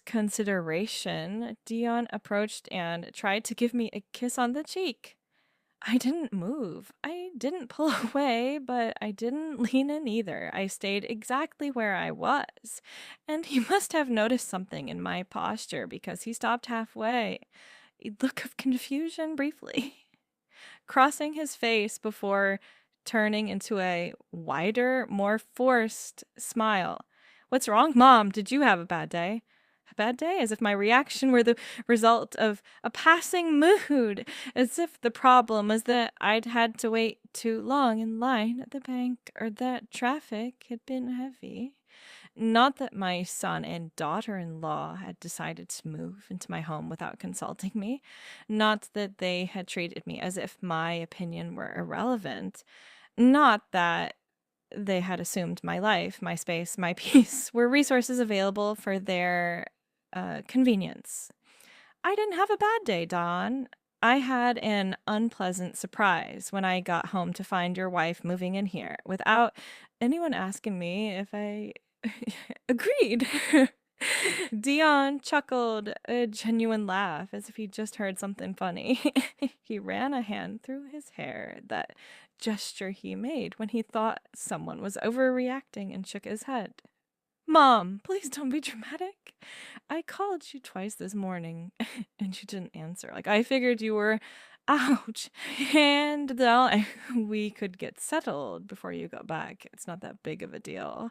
consideration, Dion approached and tried to give me a kiss on the cheek. I didn't move. I didn't pull away, but I didn't lean in either. I stayed exactly where I was. And he must have noticed something in my posture because he stopped halfway. A look of confusion briefly, crossing his face before turning into a wider, more forced smile. "What's wrong, Mom? Did you have a bad day?" A bad day? As if my reaction were the result of a passing mood. As if the problem was that I'd had to wait too long in line at the bank, or that traffic had been heavy. Not that my son and daughter-in-law had decided to move into my home without consulting me. Not that they had treated me as if my opinion were irrelevant. Not that they had assumed my life, my space, my peace were resources available for their convenience. I didn't have a bad day, Dawn. I had an unpleasant surprise when I got home to find your wife moving in here without anyone asking me if I agreed. Dion chuckled a genuine laugh as if he'd just heard something funny. He ran a hand through his hair, that gesture he made when he thought someone was overreacting, and shook his head. "Mom, please don't be dramatic. I called you twice this morning and you didn't answer. I figured you were ouch. And we could get settled before you got back. It's not that big of a deal."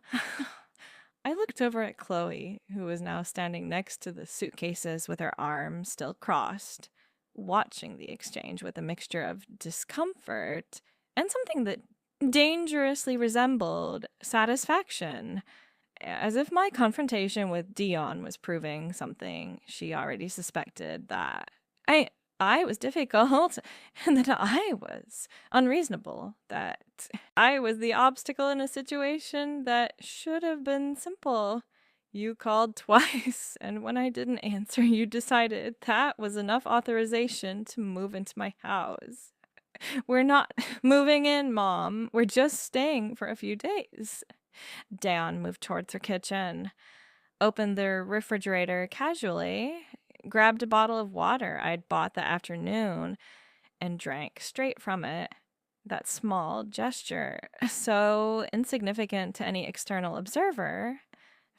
I looked over at Chloe, who was now standing next to the suitcases with her arms still crossed, watching the exchange with a mixture of discomfort and something that dangerously resembled satisfaction, as if my confrontation with Dion was proving something she already suspected, that I was difficult, and that I was unreasonable, that I was the obstacle in a situation that should have been simple. You called twice, and when I didn't answer, you decided that was enough authorization to move into my house. We're not moving in, Mom. We're just staying for a few days. Dion moved towards her kitchen, opened the refrigerator casually, grabbed a bottle of water I'd bought that afternoon, and drank straight from it. That small gesture, so insignificant to any external observer,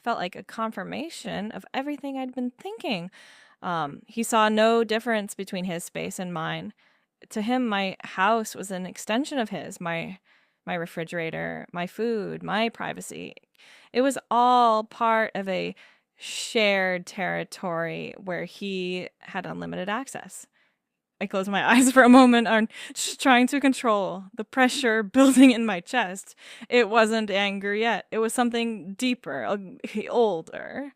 felt like a confirmation of everything I'd been thinking. He saw no difference between his space and mine. To him, my house was an extension of his, my refrigerator, my food, my privacy. It was all part of a shared territory where he had unlimited access. I closed my eyes for a moment, just trying to control the pressure building in my chest. It wasn't anger yet. It was something deeper, older.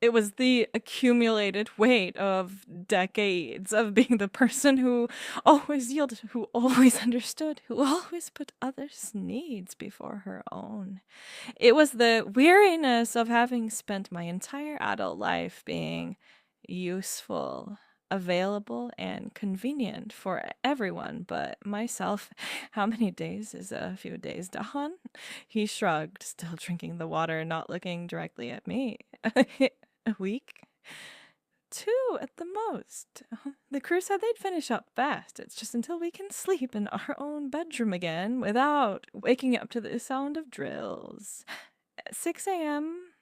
It was the accumulated weight of decades of being the person who always yielded, who always understood, who always put others' needs before her own. It was the weariness of having spent my entire adult life being useful, available, and convenient for everyone but myself. How many days is a few days, Dawn? He shrugged, still drinking the water, not looking directly at me. A week? 2 at the most. The crew said they'd finish up fast. It's just until we can sleep in our own bedroom again without waking up to the sound of drills. 6 a.m.,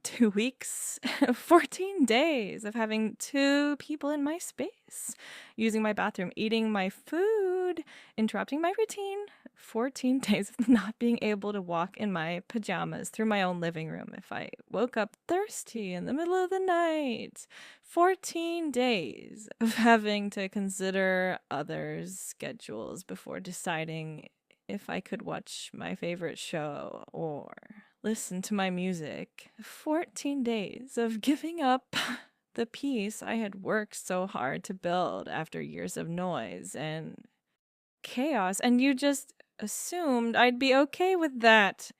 2 weeks, 14 days of having 2 people in my space, using my bathroom, eating my food, interrupting my routine. 14 days of not being able to walk in my pajamas through my own living room if I woke up thirsty in the middle of the night. 14 days of having to consider others' schedules before deciding if I could watch my favorite show or listen to my music. 14 days of giving up the peace I had worked so hard to build after years of noise and chaos, and you just assumed I'd be okay with that.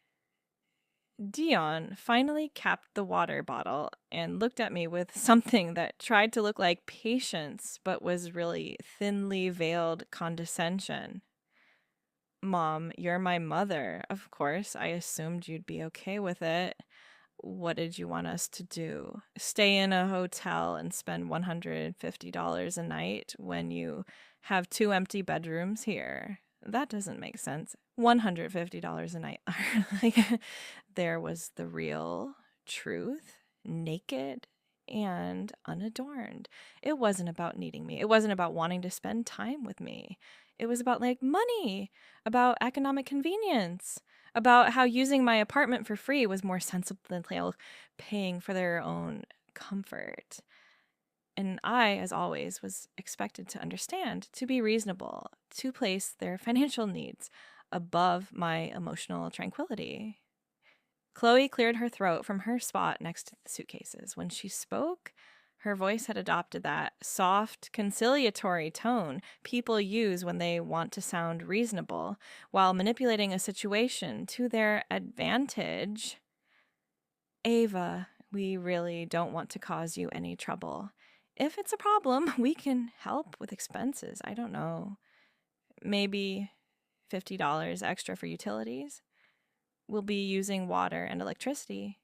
Dion finally capped the water bottle and looked at me with something that tried to look like patience but was really thinly veiled condescension. "Mom, you're my mother. Of course, I assumed you'd be okay with it. What did you want us to do? Stay in a hotel and spend $150 a night when you have 2 empty bedrooms here? That doesn't make sense. $150 a night. Like, there was the real truth, naked and unadorned. It wasn't about needing me. It wasn't about wanting to spend time with me. It was about like money, about economic convenience, about how using my apartment for free was more sensible than paying for their own comfort. And I, as always, was expected to understand, to be reasonable, to place their financial needs above my emotional tranquility. Chloe cleared her throat from her spot next to the suitcases. When she spoke, her voice had adopted that soft, conciliatory tone people use when they want to sound reasonable, while manipulating a situation to their advantage. Ava, we really don't want to cause you any trouble. If it's a problem, we can help with expenses. I don't know. Maybe $50 extra for utilities. We'll be using water and electricity.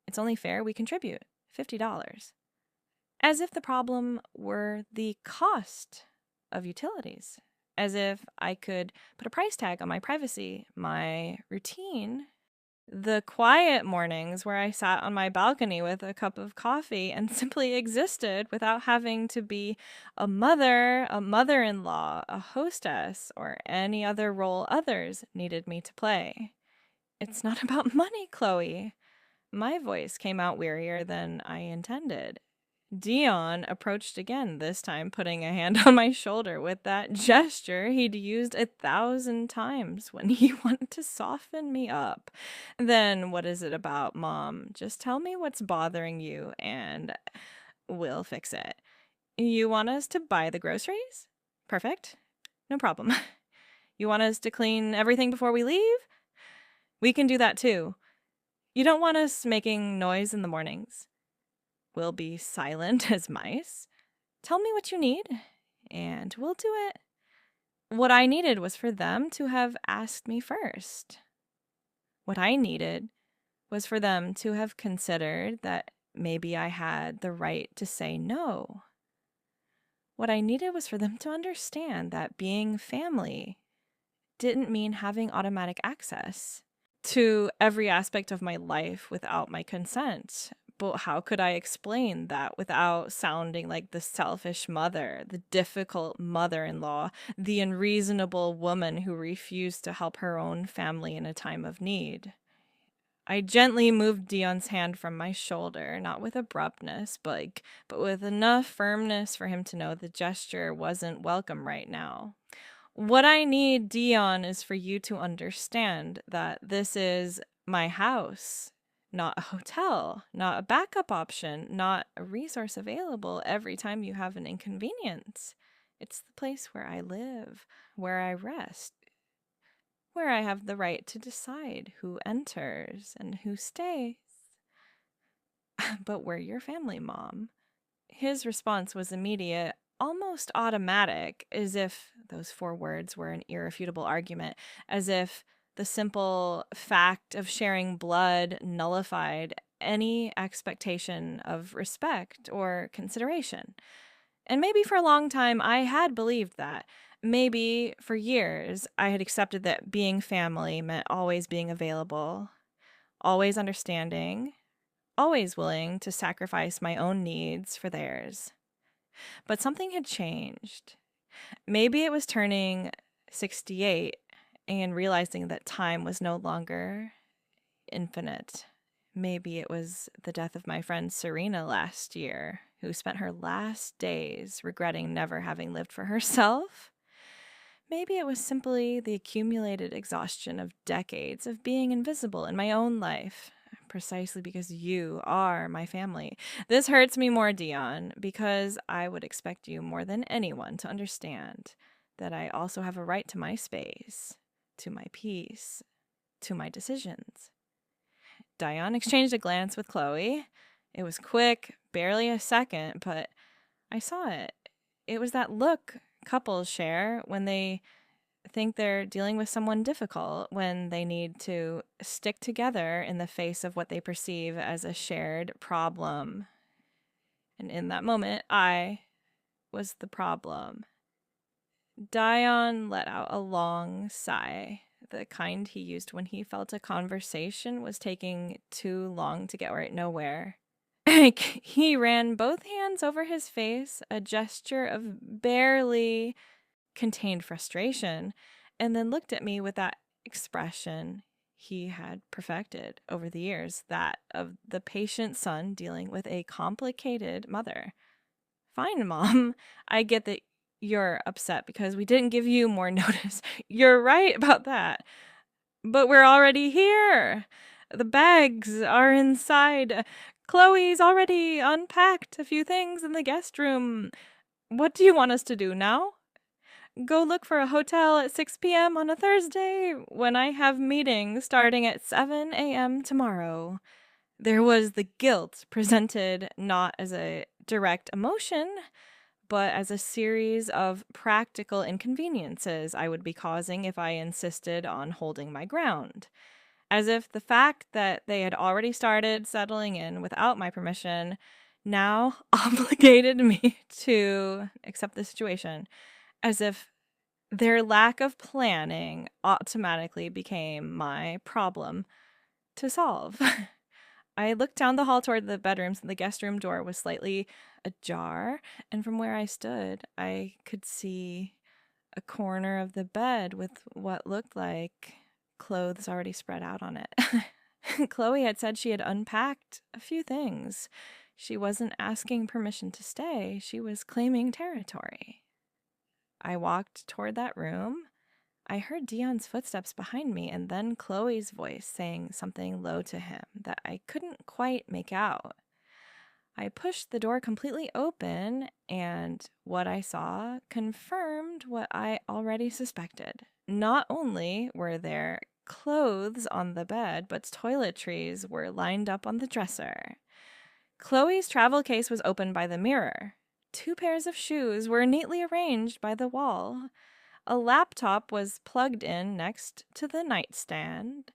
It's only fair we contribute $50. As if the problem were the cost of utilities. As if I could put a price tag on my privacy, my routine, the quiet mornings where I sat on my balcony with a cup of coffee and simply existed without having to be a mother, a mother-in-law, a hostess, or any other role others needed me to play. It's not about money, Chloe. My voice came out wearier than I intended. Dion approached again, this time putting a hand on my shoulder with that gesture he'd used 1,000 times when he wanted to soften me up. Then what is it about, Mom? Just tell me what's bothering you and we'll fix it. You want us to buy the groceries? Perfect. No problem. You want us to clean everything before we leave? We can do that too. You don't want us making noise in the mornings? We'll be silent as mice. Tell me what you need, and we'll do it. What I needed was for them to have asked me first. What I needed was for them to have considered that maybe I had the right to say no. What I needed was for them to understand that being family didn't mean having automatic access to every aspect of my life without my consent. But how could I explain that without sounding like the selfish mother, the difficult mother-in-law, the unreasonable woman who refused to help her own family in a time of need? I gently moved Dion's hand from my shoulder, not with abruptness, but with enough firmness for him to know the gesture wasn't welcome right now. What I need, Dion, is for you to understand that this is my house. Not a hotel, not a backup option, not a resource available every time you have an inconvenience. It's the place where I live, where I rest, where I have the right to decide who enters and who stays. But we're your family, Mom. His response was immediate, almost automatic, as if those 4 words were an irrefutable argument, as if the simple fact of sharing blood nullified any expectation of respect or consideration. And maybe for a long time I had believed that. Maybe for years I had accepted that being family meant always being available, always understanding, always willing to sacrifice my own needs for theirs. But something had changed. Maybe it was turning 68 and realizing that time was no longer infinite. Maybe it was the death of my friend Serena last year, who spent her last days regretting never having lived for herself. Maybe it was simply the accumulated exhaustion of decades of being invisible in my own life, precisely because you are my family. This hurts me more, Dion, because I would expect you more than anyone to understand that I also have a right to my space, to my peace, to my decisions. Dion exchanged a glance with Chloe. It was quick, barely a second, but I saw it. It was that look couples share when they think they're dealing with someone difficult when they need to stick together in the face of what they perceive as a shared problem. And in that moment, I was the problem. Dion let out a long sigh, the kind he used when he felt a conversation was taking too long to get nowhere. He ran both hands over his face, a gesture of barely contained frustration, and then looked at me with that expression he had perfected over the years, that of the patient son dealing with a complicated mother. Fine, Mom. I get that you're upset because we didn't give you more notice. You're right about that. But we're already here. The bags are inside. Chloe's already unpacked a few things in the guest room. What do you want us to do now? Go look for a hotel at 6 p.m. on a Thursday when I have meetings starting at 7 a.m. tomorrow. There was the guilt presented not as a direct emotion, but as a series of practical inconveniences I would be causing if I insisted on holding my ground. As if the fact that they had already started settling in without my permission now obligated me to accept the situation. As if their lack of planning automatically became my problem to solve. I looked down the hall toward the bedrooms, and the guest room door was slightly ajar, and from where I stood, I could see a corner of the bed with what looked like clothes already spread out on it. Chloe had said she had unpacked a few things. She wasn't asking permission to stay. She was claiming territory. I walked toward that room. I heard Dion's footsteps behind me and then Chloe's voice saying something low to him that I couldn't quite make out. I pushed the door completely open, and what I saw confirmed what I already suspected. Not only were there clothes on the bed, but toiletries were lined up on the dresser. Chloe's travel case was open by the mirror. 2 pairs of shoes were neatly arranged by the wall. A laptop was plugged in next to the nightstand.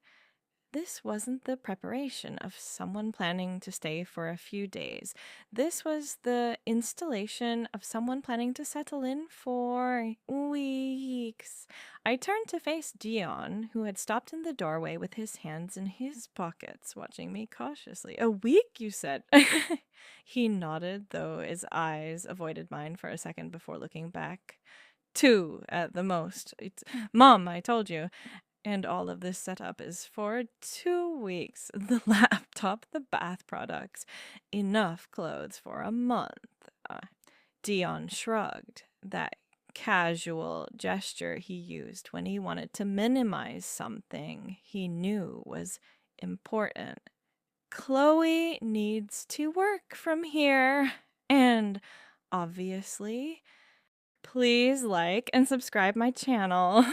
This wasn't the preparation of someone planning to stay for a few days. This was the installation of someone planning to settle in for weeks. I turned to face Dion, who had stopped in the doorway with his hands in his pockets, watching me cautiously. "A week, you said?" He nodded, though his eyes avoided mine for a second before looking back. 2 at the most. Mom, I told you. And all of this setup is for 2 weeks. The laptop, the bath products, enough clothes for a month. Dion shrugged, that casual gesture he used when he wanted to minimize something he knew was important. Chloe needs to work from here. And obviously, please like and subscribe my channel.